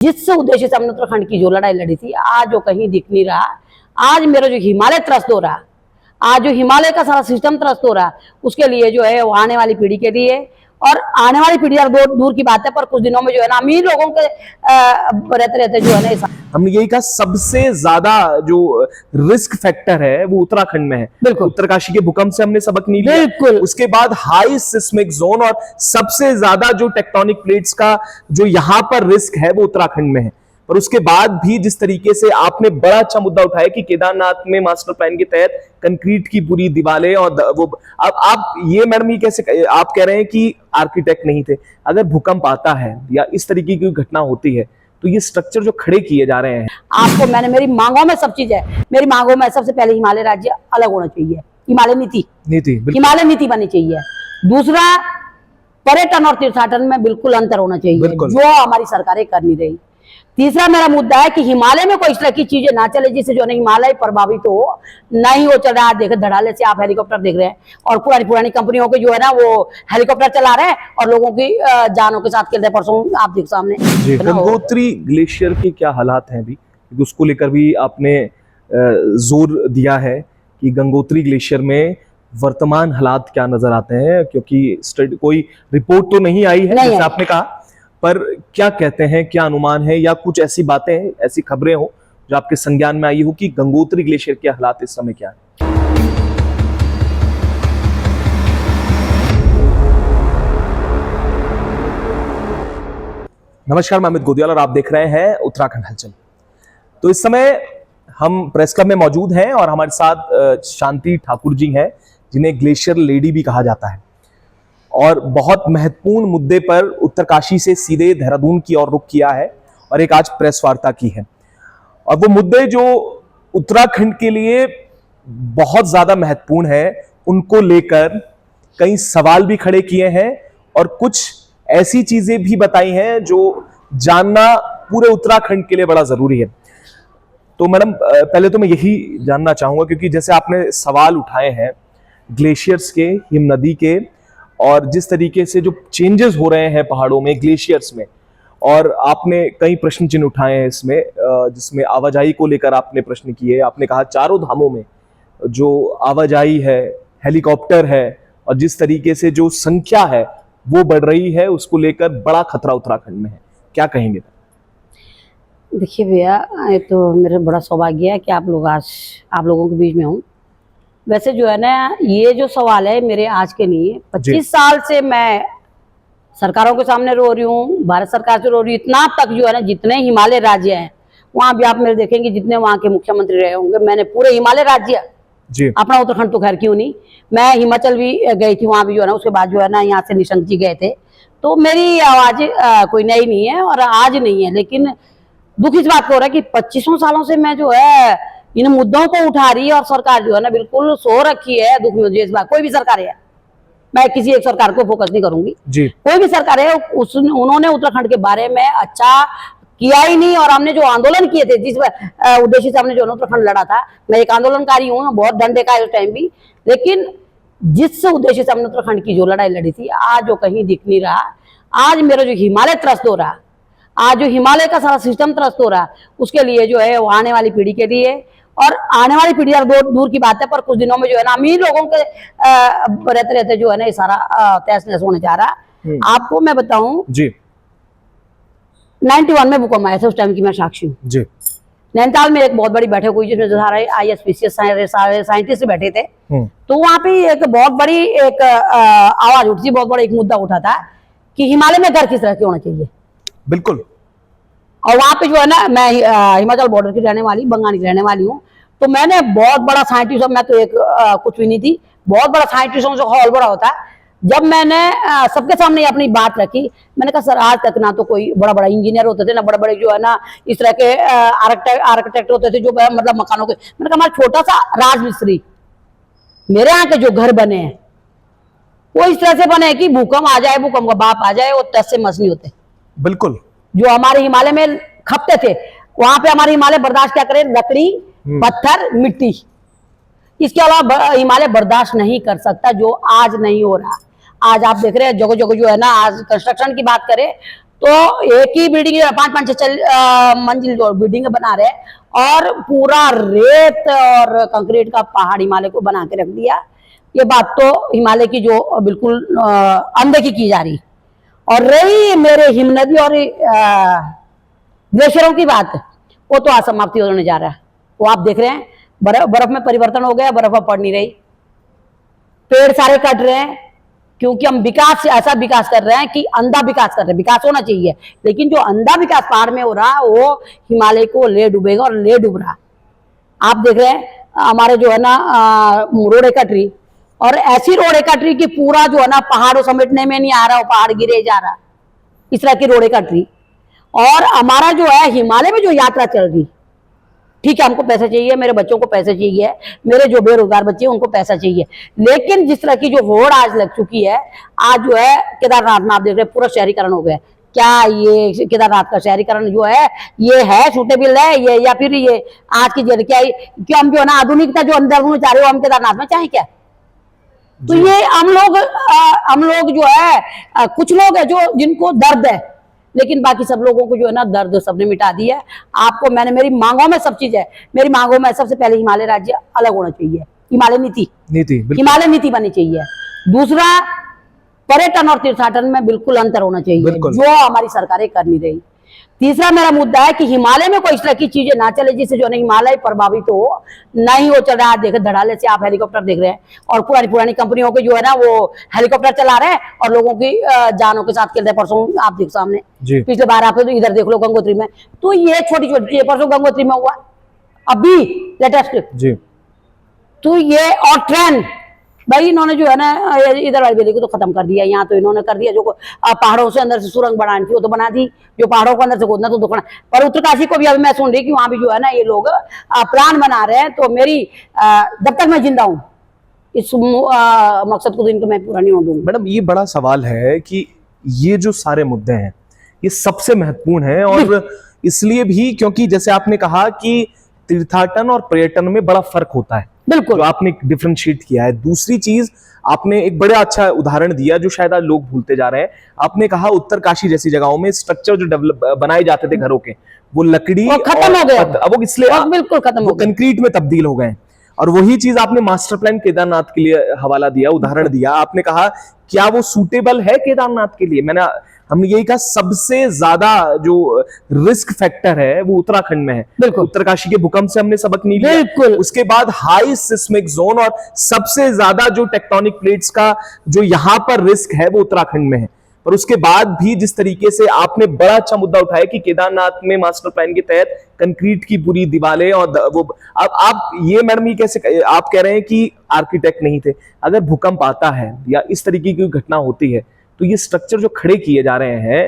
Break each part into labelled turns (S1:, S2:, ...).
S1: जिस उद्देश्य से हमने उत्तराखंड की जो लड़ाई लड़ी थी, आज वो कहीं दिख नहीं रहा। आज मेरा जो हिमालय त्रस्त हो रहा, आज जो हिमालय का सारा सिस्टम त्रस्त हो रहा, उसके लिए जो है वो आने वाली पीढ़ी के लिए, और आने वाली पीढ़ी दूर की बात है, पर कुछ दिनों में जो है ना अमीर लोगों के रहते रहते जो है ना,
S2: हमने यही कहा सबसे ज्यादा जो रिस्क फैक्टर है वो उत्तराखंड में है।
S1: बिल्कुल।
S2: उत्तरकाशी के भूकंप से हमने सबक नहीं लिया।
S1: बिल्कुल।
S2: उसके बाद हाई सिस्मिक जोन और सबसे ज्यादा जो टेक्टोनिक प्लेट्स का जो यहां पर रिस्क है वो उत्तराखंड में है। पर उसके बाद भी जिस तरीके से आपने बड़ा अच्छा मुद्दा उठाया कि केदारनाथ में मास्टर प्लान के तहत कंक्रीट की पूरी दीवारें और वो, अब आप ये मैडम ये कैसे आप कह रहे हैं कि आर्किटेक्ट नहीं थे? अगर भूकंप आता है या इस तरीके की घटना होती है तो ये स्ट्रक्चर जो खड़े किए जा रहे हैं,
S1: आपको मैंने मेरी मांगों में सब चीज है। मेरी मांगों में सबसे पहले हिमालय राज्य अलग होना चाहिए, हिमालय नीति हिमालय नीति बननी चाहिए। दूसरा, पर्यटन और तीर्थाटन में बिल्कुल अंतर होना चाहिए, जो हमारी सरकारें कर नहीं रही। तीसरा मेरा मुद्दा है कि हिमालय में कोई इस तरह की चीजें ना चले जिससे जो है हिमालय प्रभावित हो, नहीं हो चल रहा है। देखे धड़ाले से आप हेलीकॉप्टर देख रहे हैं और पुरानी कंपनियों के जो है ना वो हेलीकॉप्टर चला रहे हैं और लोगों की जानों के साथ खेल रहे हैं। परसों आप देख सामने
S2: गंगोत्री ग्लेशियर के क्या हालात हैं अभी, क्योंकि उसको लेकर भी आपने जोर दिया है कि गंगोत्री ग्लेशियर में वर्तमान हालात क्या नजर आते हैं, क्योंकि कोई रिपोर्ट तो नहीं आई है जैसे आपने कहा, पर क्या कहते हैं, क्या अनुमान है या कुछ ऐसी बातें, ऐसी खबरें हो जो आपके संज्ञान में आई हो कि गंगोत्री ग्लेशियर के हालात इस समय क्या है? नमस्कार, मैं अमित गोदियाल और आप देख रहे हैं उत्तराखंड हलचल। तो इस समय हम प्रेस क्लब में मौजूद हैं और हमारे साथ शांति ठाकुर जी हैं, जिन्हें ग्लेशियर लेडी भी कहा जाता है, और बहुत महत्वपूर्ण मुद्दे पर उत्तरकाशी से सीधे देहरादून की ओर रुख किया है और एक आज प्रेस वार्ता की है। और वो मुद्दे जो उत्तराखंड के लिए बहुत ज्यादा महत्वपूर्ण है, उनको लेकर कई सवाल भी खड़े किए हैं और कुछ ऐसी चीजें भी बताई हैं जो जानना पूरे उत्तराखंड के लिए बड़ा जरूरी है। तो मैडम, पहले तो मैं यही जानना चाहूंगा, क्योंकि जैसे आपने सवाल उठाए हैं ग्लेशियर्स के, हिम नदी के, और जिस तरीके से जो चेंजेस हो रहे हैं पहाड़ों में, ग्लेशियर्स में, और आपने कई प्रश्न चिन्ह उठाए हैं इसमें, जिसमें आवाजाही को लेकर आपने प्रश्न किए। आपने कहा चारों धामों में जो आवाजाही है, हेलीकॉप्टर है, और जिस तरीके से जो संख्या है वो बढ़ रही है, उसको लेकर बड़ा खतरा उत्तराखंड में है, क्या कहेंगे?
S1: देखिए भैया, ये तो मेरा बड़ा सौभाग्य है कि आप लोगों के बीच में हूँ। वैसे जो है ना, ये जो सवाल है मेरे आज के नहीं है। 25 साल से मैं सरकारों के सामने रो रही हूँ, भारत सरकार से रो रही हूँ। इतना तक जो है ना, जितने हिमालय राज्य हैं वहां भी आप मेरे देखेंगे, जितने वहां के मुख्यमंत्री रहे होंगे, मैंने पूरे हिमालय राज्य जी, अपना उत्तराखंड तो खैर क्यों नहीं, मैं हिमाचल भी गई थी, वहां भी जो है ना, उसके बाद जो है ना यहाँ से निशंक जी गए थे। तो मेरी आवाज कोई नई नहीं है और आज नहीं है, लेकिन दुख इस बात को हो रहा है कि 25 सालों से मैं जो है इन मुद्दों को उठा रही है और सरकार जो है ना बिल्कुल सो रखी है। दुख मुझे इस बात, कोई भी सरकार है, मैं किसी एक सरकार को फोकस नहीं करूंगी जी, कोई भी सरकार है, उन्होंने उत्तराखंड के बारे में अच्छा किया ही नहीं। और हमने जो आंदोलन किए थे, जिस उद्देश्य से हमने जो उत्तराखंड लड़ा था, मैं एक आंदोलनकारी हूँ, बहुत डंडे का है उस टाइम भी, लेकिन जिस उद्देश्य से हमने उत्तराखंड की जो लड़ाई लड़ी थी, आज वो कहीं दिख नहीं रहा। आज मेरा जो हिमालय त्रस्त हो रहा, आज जो हिमालय का सारा सिस्टम त्रस्त हो रहा, उसके लिए जो है वो आने वाली पीढ़ी के लिए, और आने वाली पीढ़ी दूर की बात है, पर कुछ दिनों में जो है ना अमीर लोगों के रहते रहते जो है ना ये सारा तहस नहस होने जा रहा। आपको मैं बताऊं जी, 91 में भूकंप आया था, उस टाइम की मैं साक्षी हूँ जी। नैनीताल में एक बहुत बड़ी बैठक हुई जिसमें सारे IAS साइंटिस्ट बैठे थे। तो वहां पे एक बहुत बड़ी एक आवाज उठी थी, बहुत बड़ा एक मुद्दा उठा था कि हिमालय में घर किस तरह के होना चाहिए। बिल्कुल। और वहां पे जो है ना, मैं हिमाचल बॉर्डर की रहने वाली, बंगानी की रहने वाली हूँ, तो मैंने बहुत बड़ा साइंटिस्ट, मैं तो एक कुछ भी नहीं थी, बहुत बड़ा साइंटिस्टों से हॉल बड़ा होता है। जब मैंने सबके सामने अपनी बात रखी, मैंने कहा सर, आज तक ना तो कोई बड़ा बड़ा इंजीनियर होते थे, ना बड़े बड़े जो है ना इस तरह के आर्किटेक्ट होते थे जो मतलब मकानों के, मैंने कहा हमारा छोटा सा राजमिस्त्री, मेरे यहाँ के जो घर बने हैं वो इस तरह से बने कि भूकंप आ जाए, भूकंप का बाप आ जाए, वो टस से मस नहीं होते। बिल्कुल। जो हमारे हिमालय में खपते थे, वहां पे हमारे हिमालय बर्दाश्त क्या करे, लकड़ी, पत्थर, मिट्टी, इसके अलावा हिमालय बर्दाश्त नहीं कर सकता, जो आज नहीं हो रहा। आज आप देख रहे हैं जगह जगह जो है ना, आज कंस्ट्रक्शन की बात करें तो एक ही बिल्डिंग 5-5 मंजिल जो बिल्डिंग बना रहे और पूरा रेत और कंक्रीट का पहाड़ हिमालय को बना के रख दिया। ये बात तो हिमालय की जो बिल्कुल अनदेखी की जा रही। और रही मेरे हिमनदी और ग्लेशियरों की बात, वो तो आज समाप्ति होने जा रहा है। वो आप देख रहे हैं बर्फ में परिवर्तन हो गया, बर्फ अब पड़ नहीं रही, पेड़ सारे कट रहे हैं क्योंकि हम विकास ऐसा विकास कर रहे हैं कि अंधा विकास कर रहे हैं। विकास होना चाहिए लेकिन जो अंधा विकास पहाड़ में हो रहा है वो हिमालय को ले डूबेगा और ले डूब रहा। आप देख रहे हैं हमारे जो है ना रोड एकट्री, और ऐसी रोड एकट्री की पूरा जो है ना पहाड़ों समेटने में नहीं आ रहा, वो पहाड़ गिरे जा रहा, इस तरह की रोड एकट्री। और हमारा जो है हिमालय में जो यात्रा चल रही, ठीक है हमको पैसा चाहिए, मेरे बच्चों को पैसा चाहिए, मेरे जो बेरोजगार बच्चे हैं उनको पैसा चाहिए, लेकिन जिस तरह की जो होड़ आज लग चुकी है, आज जो है केदारनाथ में आप देख रहे हैं पूरा शहरीकरण हो गया। क्या ये केदारनाथ का शहरीकरण जो है ये है सूटेबल है ये, या फिर ये आज की जड़ क्या क्यों हम जो है ना आधुनिकता जो अंदर में चाह रहे हो हम केदारनाथ में चाहे क्या? तो ये हम लोग जो है कुछ लोग है जो जिनको दर्द है, लेकिन बाकी सब लोगों को जो है ना दर्द सबने मिटा दिया है। आपको मैंने मेरी मांगों में सब चीज है, मेरी मांगों में सबसे पहले हिमालय राज्य अलग होना चाहिए, हिमालय नीति हिमालय नीति बननी चाहिए। दूसरा पर्यटन और तीर्थाटन में बिल्कुल अंतर होना चाहिए जो हमारी सरकारें कर नहीं रही। तीसरा मेरा मुद्दा है कि हिमालय में कोई इस तरह की चीजें ना चले जिससे जो है हिमालय प्रभावित हो, नहीं हो चल रहा है। देखे धड़ाले से आप हेलीकॉप्टर देख रहे हैं और पुरानी पुरानी कंपनियों के जो है ना वो हेलीकॉप्टर चला रहे हैं और लोगों की जानों के साथ खेल रहे हैं। परसों आप देख सामने पिछले बार आप इधर देख लो गंगोत्री में, तो ये छोटी छोटी चीजें परसों गंगोत्री में हुआ अभी लेटेस्ट। तो ये और ट्रेन भाई इन्होंने जो है ना इधर वाली वैली को तो खत्म कर दिया, यहाँ तो इन्होंने कर दिया जो पहाड़ों से अंदर से सुरंग बनानी थी वो तो बना दी, जो पहाड़ों को अंदर से खोदना तो दुखना। पर उत्तरकाशी को भी अभी मैं सुन रही कि वहां भी जो है ना ये लोग प्लान बना रहे हैं। तो मेरी जब तक मैं जिंदा हूँ इस मकसद को तो इनको मैं पूरा नहीं होने दूंगा।
S2: मैडम ये बड़ा सवाल है कि ये जो सारे मुद्दे हैं ये सबसे महत्वपूर्ण है, और इसलिए भी क्योंकि जैसे आपने कहा कि तीर्थाटन और पर्यटन में बड़ा फर्क होता है,
S1: बिल्कुल
S2: जो आपने डिफरेंशिएट किया है। दूसरी चीज आपने एक बड़ा अच्छा उदाहरण दिया जो शायद आज लोग भूलते जा रहे हैं। आपने कहा उत्तरकाशी जैसी जगहों में स्ट्रक्चर जो डेवलप बनाए जाते थे घरों के, वो लकड़ी
S1: खत्म हो गया,
S2: अब वो इसलिए
S1: बिल्कुल खत्म हो गया,
S2: कंक्रीट में तब्दील हो गए। और वही चीज आपने मास्टर प्लान केदारनाथ के लिए हवाला दिया, उदाहरण दिया। आपने कहा क्या वो सूटेबल है केदारनाथ के लिए? हमने यही कहा सबसे ज्यादा जो रिस्क फैक्टर है वो उत्तराखंड में है। उत्तरकाशी के भूकंप से हमने सबक नहीं लिया, उसके बाद हाई सिस्मिक जोन और सबसे ज्यादा जो टेक्टोनिक प्लेट्स का जो यहाँ पर रिस्क है वो उत्तराखंड में है। पर उसके बाद भी जिस तरीके से आपने बड़ा अच्छा मुद्दा उठाया कि केदारनाथ में मास्टर प्लान के तहत कंक्रीट की पूरी दीवारें और वो आप ये मैडम ये कैसे आप कह रहे हैं कि आर्किटेक्ट नहीं थे? अगर भूकंप आता है या इस तरीके की घटना होती है तो ये स्ट्रक्चर जो खड़े किए जा रहे हैं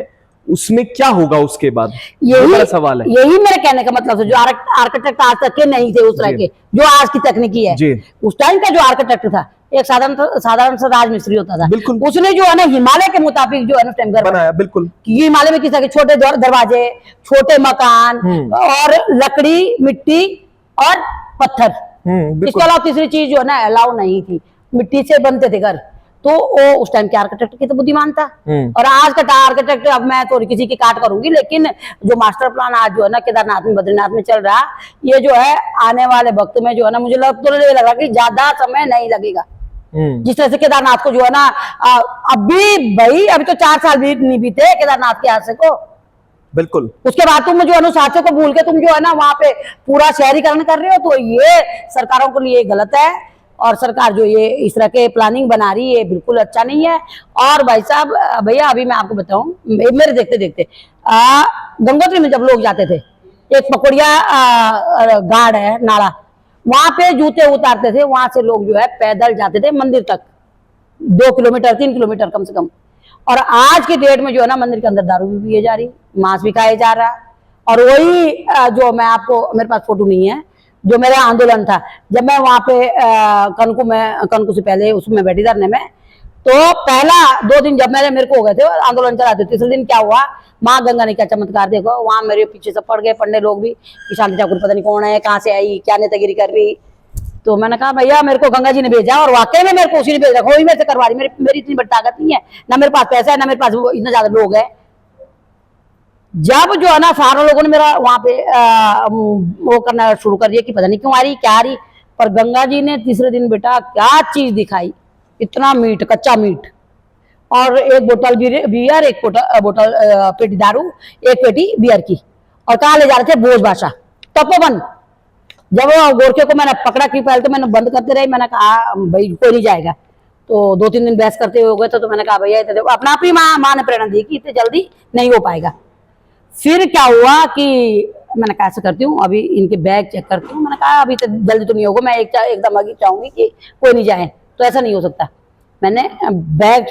S2: उसमें क्या होगा उसके बाद? यही बड़ा सवाल है।
S1: यही मेरे कहने का मतलब है, जो आर्किटेक्ट आज तक के नहीं थे उस तरह के जो आज की तकनीकी है, उस टाइम का जो आर्किटेक्ट था एक साधारण सा राजमिस्त्री होता था, उसने जो है ना हिमालय के मुताबिक जो है ना टाइम घर
S2: बनाया। बिल्कुल
S1: ये हिमालय में किस तरह के छोटे दरवाजे, छोटे मकान और लकड़ी, मिट्टी और पत्थर। इसके अलावा तीसरी चीज जो है ना अलाउ नहीं थी, मिट्टी से बनते थे घर। तो वो उस टाइम के आर्किटेक्ट की तो बुद्धिमान था। और आज का आर्किटेक्ट, अब मैं तो किसी की काट करूंगी, लेकिन जो मास्टर प्लान आज जो है ना केदारनाथ में बद्रीनाथ में चल रहा, ये जो है आने वाले वक्त में जो है ना मुझे तो नहीं लग रहा कि ज्यादा समय नहीं लगेगा। जिस तरह से केदारनाथ को जो है ना अभी भाई अभी तो 4 साल भी नहीं बीते केदारनाथ के हादसे को।
S2: बिल्कुल
S1: उसके बाद तुम जो अनुशासन को भूल के तुम जो है ना वहां पे पूरा शहरीकरण कर रहे हो, तो ये सरकारों के लिए गलत है। और सरकार जो ये इस तरह के प्लानिंग बना रही है बिल्कुल अच्छा नहीं है। और भाई साहब भैया अभी मैं आपको बताऊं, मेरे देखते देखते गंगोत्री में जब लोग जाते थे, एक पकड़िया गार्ड है नाला, वहां पे जूते उतारते थे, वहां से लोग जो है पैदल जाते थे मंदिर तक 2 किलोमीटर 3 किलोमीटर कम से कम। और आज की डेट में जो है ना मंदिर के अंदर दारू भी पिए जा रही, मांस भी खाया जा रहा। और वही जो मैं आपको, मेरे पास फोटो नहीं है, जो मेरा आंदोलन था जब मैं वहां पे कनकू से पहले उसमें बैठी धरने में, तो पहला 2 दिन जब मेरे को हो गए थे आंदोलन चलाते, तीसरे दिन क्या हुआ, माँ गंगा ने क्या चमत्कार देखो, वहां मेरे पीछे सब पड़ गए पंडे लोग भी कि शांति ठाकुर पता नहीं कौन है, कहाँ से आई, क्या नेतागिरी कर रही। तो मैंने कहा भैया मेरे को गंगा जी ने भेजा, और वाकई में मेरे को उसी ने भेजा, कोई मेरे से करवा रही, मेरी इतनी बड़ी ताकत नहीं है, ना मेरे पास पैसा है, ना मेरे पास इतना ज्यादा लोग है। जब जो है ना सारे लोगों ने मेरा वहां पे वो करना शुरू कर दिया कि पता नहीं क्यों आ रही क्या आ रही, पर गंगा जी ने तीसरे दिन बेटा क्या चीज दिखाई, इतना मीट, कच्चा मीट, और एक बोतल बियर, एक बोतल पेटी दारू, एक पेटी बियर की, और कहाँ ले जा रहे थे, भोज भाषा तपोवन। जब गोरखे को मैंने पकड़ा कि पहले तो मैंने बंद करते रही, मैंने कहा भाई कोई नहीं जाएगा, तो 2-3 दिन बहस करते हो गए तो मैंने कहा भैया अपना आप ही माँ ने प्रेरणा दी कि इतने जल्दी नहीं हो पाएगा। फिर क्या हुआ कि मैंने कहा ऐसा करती हूँ, अभी इनके बैग चेक करती हूँ, मैंने कहा अभी तो जल्दी तो नहीं होगा, मैं एकदम आगे चाहूंगी कि कोई नहीं जाए, तो ऐसा नहीं हो सकता। मैंने बैग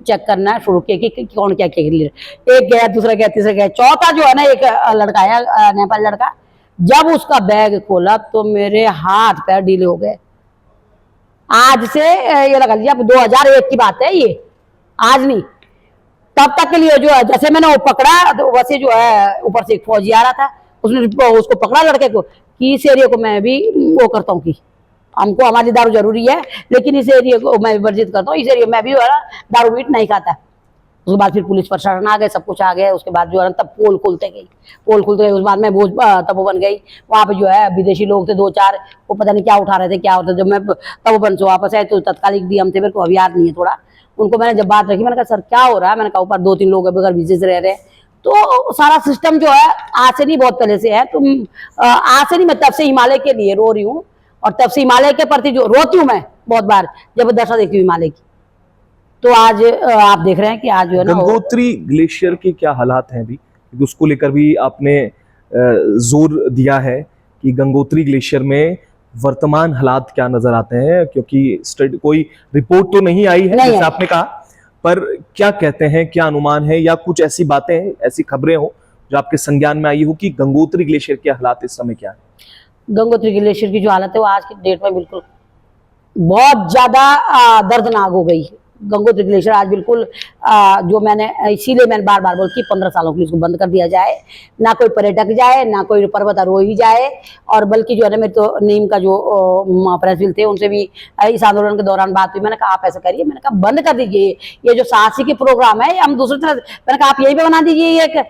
S1: चेक करना शुरू किया कि कौन क्या क्या, एक गया, दूसरा गया, तीसरा गया, चौथा जो है ना एक लड़का आया, नेपाली लड़का, जब उसका बैग खोला तो मेरे हाथ पैर ढीले हो गए। आज से ये लगा लीजिए अब 2001 की बात है ये, आज नहीं, तब तक के लिए जो है जैसे मैंने वो पकड़ा तो वैसे जो है ऊपर से एक फौजी आ रहा था, उसने उसको पकड़ा लड़के को कि इस एरिया को मैं भी वो करता हूँ कि हमको हमारी दारू जरूरी है, लेकिन इस एरिया को मैं वर्जित करता हूँ, इस एरिया में भी दारू मीट नहीं खाता। उसके बाद फिर पुलिस प्रशासन आ गए, सब कुछ आ गया। उसके बाद जो है तब पोल खुलते गई, उसके बाद मैं भोज तपोवन गई, वहाँ पे जो है विदेशी लोग थे 2-4, वो पता नहीं क्या उठा रहे थे क्या होता। जब मैं तपोवन से वापस आए तो तत्कालिक डीएम थे, मेरे को अभी याद नहीं है थोड़ा, उनको मैंने जब बात रखी, मैंने कहा सर क्या हो रहा है, मैंने कहा ऊपर 2-3 लोग बगैर वीजे से रह रहे हैं, तो सारा सिस्टम जो है आज से नहीं बहुत पहले से है, तुम आज से नहीं, मैं तब से हिमालय के लिए रो रही हूँ, और तब से हिमालय के प्रति जो रोती हूँ मैं बहुत बार जब दशा देखती हूँ हिमालय की। तो आज आप देख रहे हैं कि आज जो है ना
S2: गंगोत्री ग्लेशियर के क्या हालात हैं अभी, क्योंकि उसको लेकर भी आपने जोर दिया है कि गंगोत्री ग्लेशियर में वर्तमान हालात क्या नजर आते हैं, क्योंकि कोई रिपोर्ट तो नहीं आई है जैसे आपने कहा, पर क्या कहते हैं, क्या अनुमान है, या कुछ ऐसी बातें हैं, ऐसी खबरें हो जो आपके संज्ञान में आई हो कि गंगोत्री ग्लेशियर के हालात इस समय क्या है?
S1: गंगोत्री ग्लेशियर की जो हालत है वो आज की डेट में बिल्कुल बहुत ज्यादा दर्दनाक हो गई है। गंगोत्री ग्लेशियर आज बिल्कुल जो मैंने इसीलिए मैंने बार बार बोल कि 15 सालों के लिए इसको बंद कर दिया जाए, ना कोई पर्यटक जाए, ना कोई पर्वतारोही जाए, और बल्कि जो है ना मेरे तो नीम का जो प्रेसिडेंट थे उनसे भी इस आंदोलन के दौरान बात हुई, मैंने कहा आप ऐसा करिए, मैंने कहा बंद कर दीजिए ये जो साहसिक प्रोग्राम है, हम दूसरी तरह, मैंने कहा आप यहीं पे बना दीजिए, ये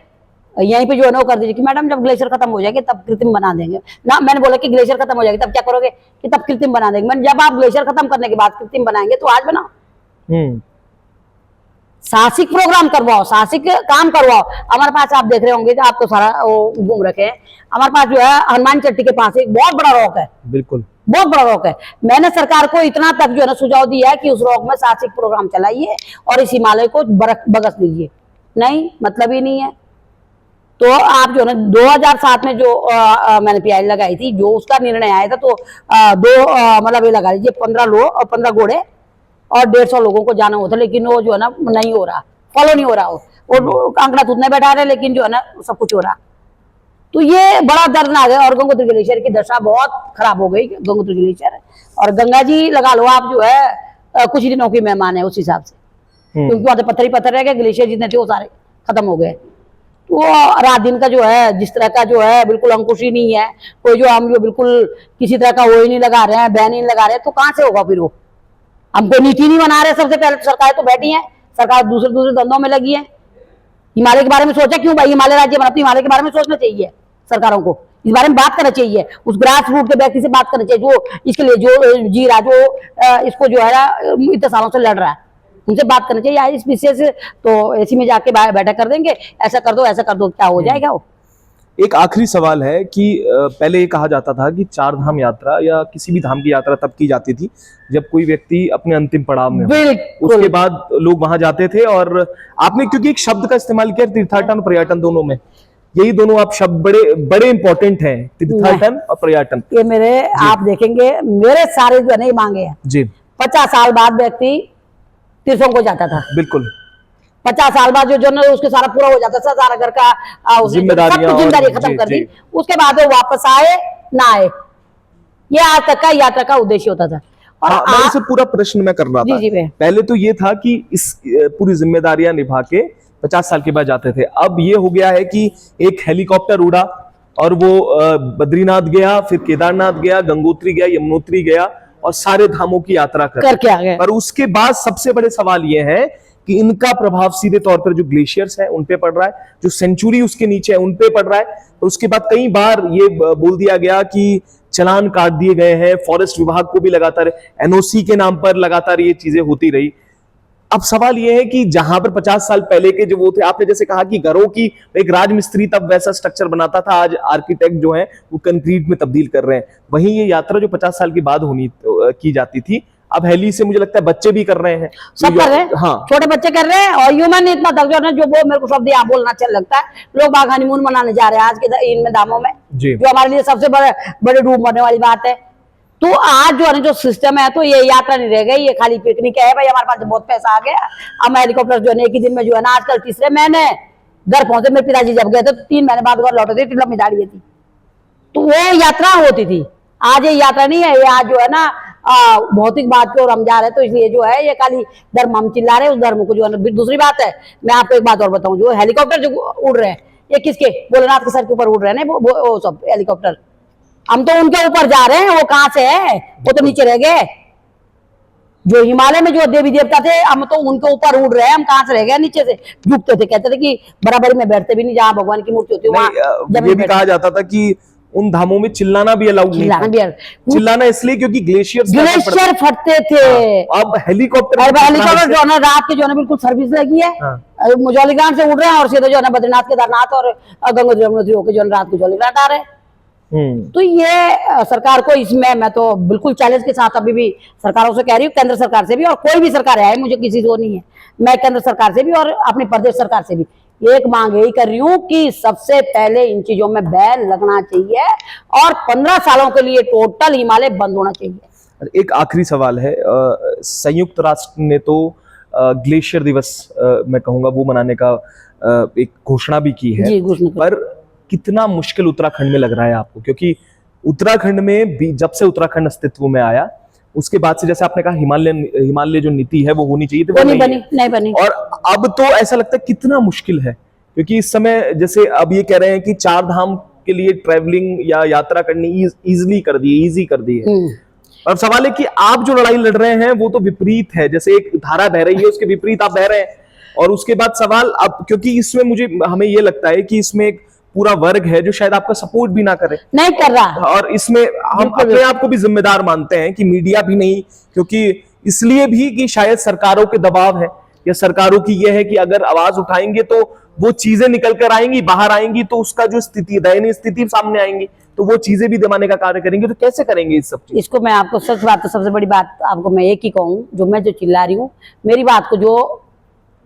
S1: यहीं पे जो है ना कर दीजिए कि मैडम जब ग्लेशियर खत्म हो जाएगी तब कृत्रिम बना देंगे ना। मैंने बोला कि ग्लेशियर खत्म हो जाएगी तब क्या करोगे, कि तब कृत्रिम बना देंगे। मैंने जब आप ग्लेशियर खत्म करने के बाद कृत्रिम बनाएंगे तो आज बनाओ, साहसिक प्रोग्राम करवाओ, साहसिक काम करवाओ। हमारे पास आप देख रहे होंगे आप तो सारा वो घूम रखे हैं, हमारे पास जो है हनुमान चट्टी के पास एक बहुत बड़ा रॉक है, बिल्कुल बहुत बड़ा रॉक है। मैंने सरकार को इतना तक जो है ना सुझाव दिया है कि उस रॉक में साहसिक प्रोग्राम चलाइए और इस हिमालय को बगस लीजिए, नहीं मतलब ही नहीं है। तो आप जो है ना 2007 में जो मैंने पीआई लगाई थी, जो उसका निर्णय आया था, तो मतलब ये लगा लीजिए 15 घोड़े और 150 लोगों को जाना होता, लेकिन वो जो है ना नहीं हो रहा, फॉलो नहीं हो रहा, वो आंकड़ा उतने बैठा रहे, लेकिन जो है ना सब कुछ हो रहा। तो ये बड़ा दर्दनाक है, और गंगोत्री ग्लेशियर की दशा बहुत खराब हो गई। गंगोत्री ग्लेशियर और गंगा जी लगा लो आप, जो है कुछ दिनों की मेहमान है उस हिसाब से, क्योंकि वहां पत्थर ही पत्थर रह गए, ग्लेशियर जितने थे वो सारे खत्म हो गए। वो रात दिन का जो है जिस तरह का जो है बिल्कुल अंकुश ही नहीं है, कोई जो हम जो बिल्कुल किसी तरह का वो ही नहीं लगा रहे हैं, बैन ही नहीं लगा रहे हैं, तो कहाँ से होगा फिर वो? हमको नीति नहीं बना रहे। सबसे पहले सरकार तो बैठी है, सरकार दूसरे धंधों में लगी है। हिमालय के बारे में सोचा क्यों भाई? हिमालय राज्य बना तो हिमालय के बारे में सोचना चाहिए सरकारों को, इस बारे में बात करना चाहिए, उस ग्रास रूट के व्यक्ति से बात करना चाहिए जो इसके लिए जो जी रहा, जो इसको जो है इतने सालों से लड़ रहा है, उनसे बात करना चाहिए। इस विषय से तो एसी में जाके बैठक कर देंगे, ऐसा कर दो ऐसा कर दो, क्या हो जाएगा वो?
S2: एक आखिरी सवाल है कि पहले ये कहा जाता था कि 4 धाम यात्रा या किसी भी धाम की यात्रा तब की जाती थी जब कोई व्यक्ति अपने अंतिम पड़ाव में हो, उसके बाद लोग वहां जाते थे। और आपने क्योंकि एक शब्द का इस्तेमाल किया तीर्थाटन और पर्यटन, दोनों में यही दोनों आप शब्द बड़े इंपॉर्टेंट हैं, तीर्थाटन और पर्यटन।
S1: ये मेरे आप देखेंगे मेरे सारे जो नहीं मांगे हैं जी। 50 साल बाद व्यक्ति तीर्थों को जाता था, बिल्कुल 50 साल बाद जो ना उसके सारा पूरा हो जाता था, सारा घर का जिम्मेदारी खत्म कर दी, उसके बाद वो वापस आए ना आए, ये आज तक का यात्रा का उद्देश्य होता था। और
S2: मैं इसे पूरा प्रश्न मैं कर रहा था, पहले तो ये था कि इस पूरी जिम्मेदारियां निभा के 50 साल के बाद जाते थे। अब ये हो गया है कि एक हेलीकॉप्टर उड़ा और वो बद्रीनाथ गया, फिर केदारनाथ गया, गंगोत्री गया, यमुनोत्री गया और सारे धामों की यात्रा करके आ गए। पर उसके बाद सबसे बड़े सवाल ये है कि इनका प्रभाव सीधे तौर पर जो ग्लेशियर्स है उन पे पड़ रहा है, जो सेंचुरी उसके नीचे है उन पे पड़ रहा है। और उसके बाद कई बार ये बोल दिया गया कि चलान काट दिए गए हैं, फॉरेस्ट विभाग को भी लगातार एनओसी के नाम पर लगातार ये चीजें होती रही। अब सवाल ये है कि जहां पर 50 साल पहले के जो वो थे, आपने जैसे कहा कि घरों की एक राजमिस्त्री तब वैसा स्ट्रक्चर बनाता था, आज आर्किटेक्ट जो है वो कंक्रीट में तब्दील कर रहे हैं। वहीं ये यात्रा जो 50 साल के बाद होनी की जाती थी, अब हेली से मुझे लगता है बच्चे भी कर रहे हैं,
S1: सब कर रहे हैं।
S2: हाँ,
S1: छोटे बच्चे कर रहे हैं। और ह्यूमन इतना तक जो है ना, जो वो मेरे को शब्द यहाँ बोलना अच्छा लगता है, लोग बाग हनीमून मनाने जा रहे हैं आज के इनमें दामों में,
S2: जी।
S1: जो हमारे लिए सबसे बड़े डूब मरने वाली बात है। तो आज जो है ना, जो सिस्टम है, तो ये यात्रा नहीं रह गई, ये खाली पिकनिक है। भाई हमारे पास बहुत पैसा आ गया, हम हेलीकॉप्टर जो है एक ही दिन में जो है ना, आजकल तीसरे महीने घर पहुंचे। मेरे पिताजी जब गए थे तो 3 महीने बाद घर लौटे थे, लंबी दाढ़ी थी। तो वो यात्रा होती थी, आज ये यात्रा नहीं है। ये आज जो है ना भौतिक बात पे और हम जा रहे हैं, तो इसलिए जो है ये खाली धर्म हम चिल्ला रहे हैं, उस धर्म को जो है ना। दूसरी बात है, मैं आपको एक बात और बताऊं, जो हेलीकॉप्टर जो उड़ रहे हैं, ये किसके, भोलेनाथ के सर के ऊपर उड़ रहे हैं वो सब हेलीकॉप्टर। हम तो उनके ऊपर जा रहे हैं, वो कहां से है, वो तो नीचे रह गए। जो हिमालय में जो देवी देवता थे, हम तो उनके ऊपर उड़ रहे हैं, हम कहां से रह गए, नीचे से झुकते थे। कहते थे कि बराबरी में बैठते भी नहीं, जहां भगवान की मूर्ति होती है वहां
S2: ये भी कहा जाता था कि उन धामों में चिल्लाना भी अलाउड नहीं था। चिल्लाना इसलिए क्योंकि ग्लेशियर
S1: फटते थे।
S2: अब हेलीकॉप्टर
S1: जो है ना रात के जो है ना बिल्कुल सर्विस लगी है। जौलीग्राम से उड़ रहे हैं और सीधे जो है ना बद्रीनाथ, केदारनाथ और गंगोत्री यमुनोत्री होकर जो है रात को जौलीग्राम आ रहे हैं। तो ये सरकार को इसमें मैं तो बिल्कुल चैलेंज के साथ अभी भी सरकारों से कह रही हूँ, केंद्र सरकार से भी, और कोई भी सरकार है, मुझे किसी को नहीं है, मैं केंद्र सरकार से भी और अपनी प्रदेश सरकार से भी एक मांग यही कर रही हूँ कि सबसे पहले इन चीजों में बैन लगना चाहिए और 15 सालों के लिए टोटल हिमालय बंद होना चाहिए।
S2: एक आखिरी सवाल है, संयुक्त राष्ट्र ने तो ग्लेशियर दिवस मैं कहूंगा वो मनाने का एक घोषणा भी की है, पर कितना मुश्किल उत्तराखंड में लग रहा है आपको? क्योंकि उत्तराखंड में भी जब से उत्तराखंड अस्तित्व में आया उसके बाद से, जैसे आपने कहा, हिमालय जो नीति है वो होनी चाहिए थी, वो
S1: नहीं बनी।
S2: और अब तो ऐसा लगता है कितना मुश्किल है, क्योंकि इस समय जैसे अब ये कह रहे हैं कि 4 धाम के लिए ट्रैवलिंग या यात्रा करनी इजी कर दी है। अब सवाल है कि आप जो लड़ाई लड़ रहे हैं वो तो विपरीत है, जैसे एक धारा बह रही है उसके विपरीत आप बह रहे हैं। और उसके बाद सवाल अब, क्योंकि इसमें हमें ये लगता है कि इसमें एक पूरा वर्ग है जो शायद आपका सपोर्ट भी ना करे,
S1: नहीं कर रहा,
S2: और इसमें हम अपने आप को भी जिम्मेदार मानते हैं कि मीडिया भी नहीं, क्योंकि इसलिए भी कि शायद सरकारों के दबाव है, या सरकारों की यह है कि अगर आवाज उठाएंगे तो वो चीजें निकल कर आएंगी, बाहर आएंगी, तो उसका जो स्थिति, दयनीय स्थिति सामने आएंगी, तो वो चीजें भी दबाने का कार्य करेंगे। तो कैसे करेंगे इस सब चीज?
S1: इसको मैं आपको सच बात, तो सबसे बड़ी बात आपको मैं एक ही कहूँ, जो मैं जो चिल्ला रही हूँ, मेरी बात को जो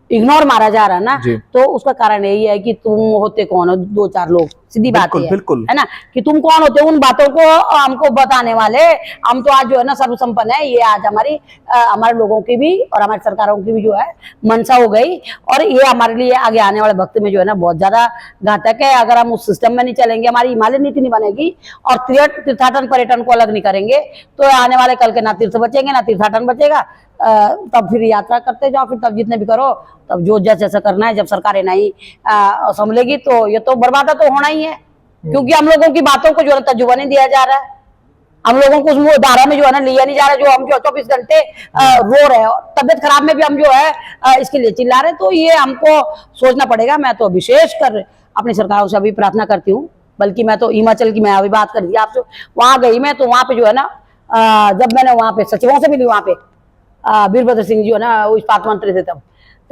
S1: इग्नोर मारा जा रहा है ना, तो उसका कारण यही है कि तुम होते कौन हो, 2-4 लोग, सीधी बात है ना, कि तुम कौन होते हो उन बातों को हमको बताने वाले। हम तो आज जो है ना सर्वसंपन्न है, ये आज हमारे लोगों की भी और हमारी सरकारों की भी जो है मनसा हो गई, और ये हमारे लिए आगे आने वाले वक्त में जो है ना बहुत ज्यादा घातक है। अगर हम उस सिस्टम में नहीं चलेंगे, हमारी हिमालय नीति नहीं बनेगी और तीर्थाटन पर्यटन को अलग नहीं करेंगे, तो आने वाले कल के ना तीर्थ बचेंगे ना तीर्थाटन बचेगा। तब फिर यात्रा करते जाओ, फिर तब जितने भी करो, तब जो जैसे करना है, जब सरकारें नहीं संभलेगी तो ये तो बर्बाद तो होना ही है, क्योंकि हम लोगों की बातों को जो है तजुर्बा नहीं दिया जा रहा है, हम लोगों को उस धारा में जो है ना लिया नहीं जा रहा, जो हम जो 24 घंटे रो रहे हैं, तबियत खराब में भी हम जो है इसके लिए चिल्ला रहे हैं। तो ये हमको सोचना पड़ेगा। मैं तो विशेष कर अपनी सरकारों से अभी प्रार्थना करती हूँ, बल्कि मैं तो हिमाचल की मैं अभी बात कर दी आपसे, वहां गई मैं, तो वहां पे जो है ना जब मैंने वहां पे सचिवों से मिली, वहां पे वीरभद्र सिंह जी जो है ना वो इस्पात मंत्री थे, तब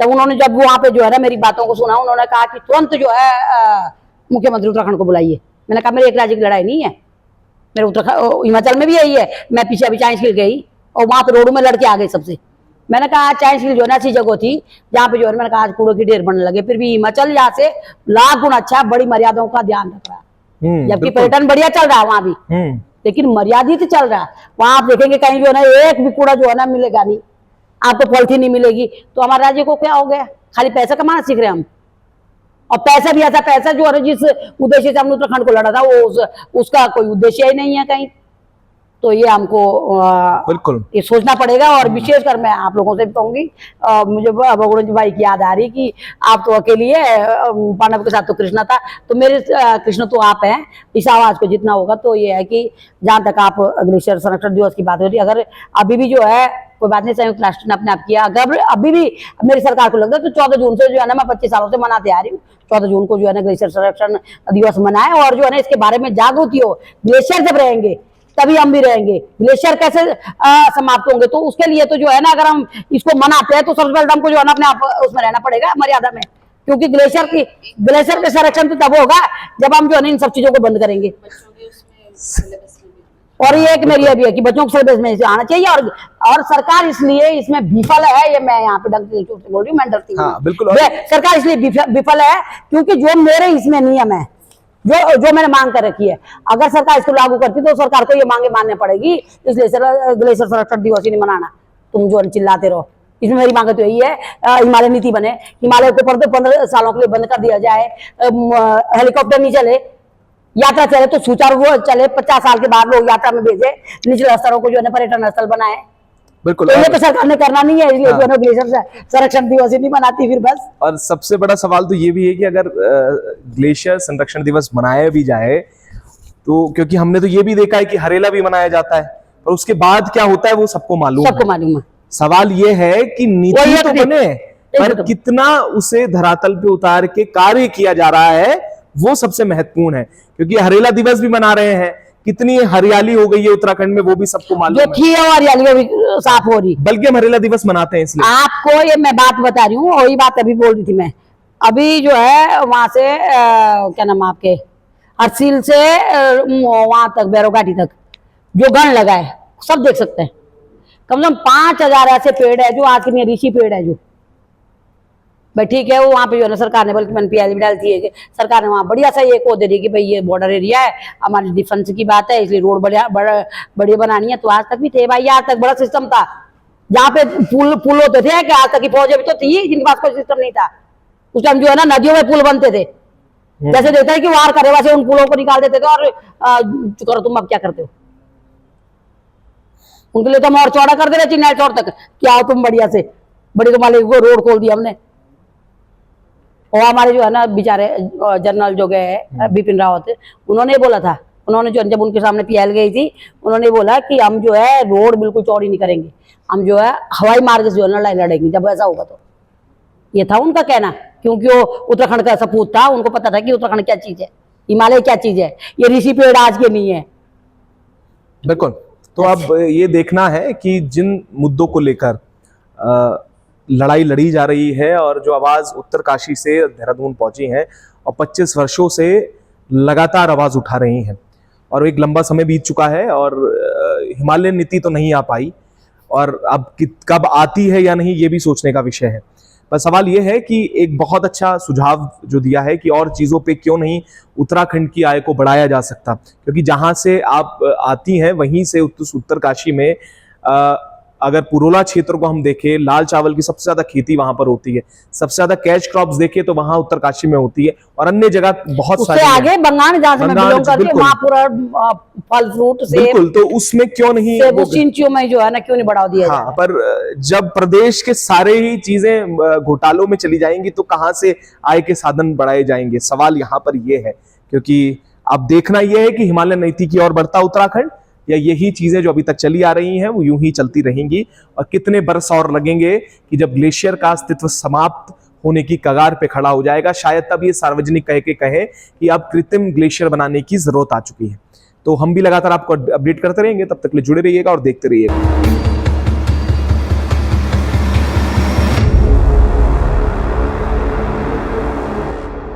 S1: उन्होंने जब वहां पे जो है ना मेरी बातों को सुना, उन्होंने कहा कि तुरंत जो है मुख्यमंत्री उत्तराखंड को बुलाइए। मैंने कहा मेरे एक राज्य की लड़ाई नहीं है, मेरे उत्तराखंड हिमाचल में भी यही है। मैं पीछे अभी चाइनीज हिल गई और वहां पे रोडों में लड़के आ गए सबसे। मैंने कहा चाइनीज हिल जो है ना अच्छी जगह थी जहाँ पे जो है, मैंने कहा आज कूड़ों की ढेर बनने लगे, फिर भी हिमाचल यहाँ से लाख गुना अच्छा, बड़ी मर्यादाओं का ध्यान रख रहा है, जबकि पर्यटन बढ़िया चल रहा है वहां भी, लेकिन मर्यादित चल रहा है। वहां आप देखेंगे कहीं जो है ना एक भी कूड़ा जो है ना मिलेगा नहीं, आपको पॉलिथीन नहीं मिलेगी। तो हमारे राज्य को क्या हो गया, खाली पैसा कमाना सीख रहे हैं हम, और पैसा भी ऐसा पैसा जो है जिस उद्देश्य से हमने उत्तराखंड को लड़ा था वो उसका कोई उद्देश्य ही नहीं है कहीं। तो ये हमको
S2: बिल्कुल
S1: ये सोचना पड़ेगा। और विशेषकर मैं आप लोगों से भी कहूंगी, मुझे भगवान जी भाई की याद आ रही कि आप तो अकेली है, पांडव के साथ तो कृष्ण था, तो मेरे कृष्ण तो आप हैं। इस आवाज को जितना होगा, तो ये है कि जहां तक आप ग्लेशियर संरक्षण दिवस की बात हो रही, अगर अभी भी जो है कोई बात नहीं, संयुक्त राष्ट्र ने अपने आप किया। अगर अभी भी मेरी सरकार को लगता है तो 14 जून से जो है ना, मैं 25 सालों से मनाते आ रही हूँ, 14 जून को जो है ना ग्लेशियर संरक्षण दिवस मनाए, और जो है ना इसके बारे में जागृति हो। ग्लेशियर जब रहेंगे तभी हम भी रहेंगे। ग्लेशियर कैसे समाप्त होंगे, तो उसके लिए तो जो है ना, अगर हम इसको मनाते हैं तो सबसे पहले हमको जो है ना अपने आप उसमें रहना पड़ेगा, मर्यादा में, क्योंकि ग्लेशियर का संरक्षण तो तब होगा जब हम जो है ना इन सब चीजों को बंद करेंगे। और ये एक मेरी अभी है कि बच्चों को सिलेबस में आना चाहिए, और सरकार इसलिए इसमें विफल है, ये मैं यहाँ पे डंक से बोल रही हूँ, मैं डरती हूँ।
S2: बिल्कुल।
S1: सरकार इसलिए विफल है क्योंकि जो मेरे इसमें नियम है, जो मैंने मांग कर रखी है, अगर सरकार इसको लागू करती तो सरकार को ये मांगे मानने पड़ेगी, इसलिए ग्लेशियर संरक्षण दिवस ही नहीं मनाना। तुम जो चिल्लाते रहो, इसमें मेरी मांग तो यही है, हिमालय नीति बने, हिमालय को 15 सालों के लिए बंद कर दिया जाए, हेलीकॉप्टर नहीं चले, यात्रा चले तो सुचारू चले, 50 साल के बाद लोग यात्रा में भेजे, निचले स्तरों को जो है ना पर्यटन स्थल बनाए।
S2: बिल्कुल।
S1: तो ये तो सरकार ने करना नहीं है, इसलिए जो है ग्लेशियर संरक्षण दिवस ही नहीं मनाती फिर बस।
S2: और सबसे बड़ा सवाल तो ये भी है कि अगर ग्लेशियर संरक्षण दिवस मनाया भी जाए तो, क्योंकि हमने तो ये भी देखा है कि हरेला भी मनाया जाता है, और उसके बाद क्या होता है वो सबको मालूम है। सवाल ये है कि नीति तो बने, पर कितना उसे धरातल पे उतार के कार्य किया जा रहा है वो सबसे महत्वपूर्ण है। क्योंकि हरेला दिवस भी मना रहे हैं, कितनी हरियाली हो गई है उत्तराखंड में वो भी सबको मालूम है,
S1: थी हरियाली भी साफ हो रही,
S2: बल्कि हम हरेला दिवस मनाते हैं इसलिए।
S1: आपको ये मैं बात बता रही हूँ, वही बात अभी बोल रही थी मैं। अभी जो है वहां से क्या नाम आपके हरसील से वहां तक बैरोघाटी तक जो गण लगा है सब देख सकते हैं। कम से कम 5000 ऐसे पेड़ है जो आज के ऋषि पेड़ है, जो भाई ठीक है वो वहाँ पे जो है ना सरकार ने, बल्कि मैंने पीएल भी डालती है कि सरकार ने वहाँ बढ़िया सा ये को दे दी कि भाई ये बॉर्डर एरिया है, हमारी डिफेंस की बात है, इसलिए रोड बढ़िया बनानी है। तो आज तक भी थे भाई, आज तक बड़ा सिस्टम था जहाँ पे पुल होते थे, कि आज तक की फौजें भी तो थी जिनके पास कोई सिस्टम नहीं था। उस टाइम जो है ना नदियों में पुल बनते थे, जैसे देखता है कि वार करेवा से उन पुलों को निकाल देते थे, और करो तुम अब क्या करते हो, उनके लिए तो हम और चौड़ा कर दे रहे चिन्ह चौड़ तक, क्या हो तुम बढ़िया से, बड़ी तुम्हारे को रोड खोल दिया हमने। और हमारे जो है ना बेचारे जनरल जो गए बिपिन रावत, उन्होंने बोला था, उन्होंने जो जब उनके सामने पीएल गई थी, उन्होंने बोला कि हम जो है रोड बिल्कुल चौड़ी नहीं करेंगे, हम जो है हवाई मार्ग से जो है लड़ाई लड़ेंगे जब ऐसा होगा। तो ये था उनका कहना, क्योंकि वो उत्तराखंड का सपूत था, उनको पता था कि उत्तराखंड क्या चीज है, हिमालय क्या चीज है, ये ऋषि पेड़ आज के नहीं है।
S2: बिल्कुल। तो अब ये देखना है कि जिन मुद्दों को लेकर लड़ाई लड़ी जा रही है, और जो आवाज उत्तरकाशी से देहरादून पहुंची है और 25 वर्षों से लगातार आवाज उठा रही हैं, और एक लंबा समय बीत चुका है, और हिमालय नीति तो नहीं आ पाई, और अब कब आती है या नहीं ये भी सोचने का विषय है। पर सवाल ये है कि एक बहुत अच्छा सुझाव जो दिया है कि और चीजों पे क्यों नहीं उत्तराखंड की आय को बढ़ाया जा सकता, क्योंकि जहां से आप आती हैं वहीं से उत्तरकाशी में अगर पुरोला क्षेत्र को हम देखें, लाल चावल की सबसे ज्यादा खेती वहां पर होती है, सबसे ज्यादा कैच क्रॉप्स देखें तो वहां उत्तरकाशी में होती है, और अन्य जगह बहुत सारी
S1: आगे बंगाल जहां से मैं बिलोंग करती हूं, वहां पूरा फल फ्रूट से,
S2: बिल्कुल। तो उसमें क्यों नहीं
S1: में जो है ना क्यों नहीं बढ़ावा दिया
S2: हाँ, पर जब प्रदेश के सारे ही चीजें घोटालों में चली जाएंगी तो कहां से आय के साधन बढ़ाए जाएंगे, सवाल यहाँ पर ये है। क्योंकि अब देखना यह है कि हिमालय नीति की ओर बढ़ता उत्तराखंड, या यही चीजें जो अभी तक चली आ रही हैं वो यूं ही चलती रहेंगी, और कितने बरस और लगेंगे कि जब ग्लेशियर का अस्तित्व समाप्त होने की कगार पे खड़ा हो जाएगा, शायद तब ये सार्वजनिक कहे कि अब कृत्रिम ग्लेशियर बनाने की जरूरत आ चुकी है। तो हम भी लगातार आपको अपडेट करते रहेंगे, तब तक के लिए जुड़े रहिएगा और देखते रहिएगा।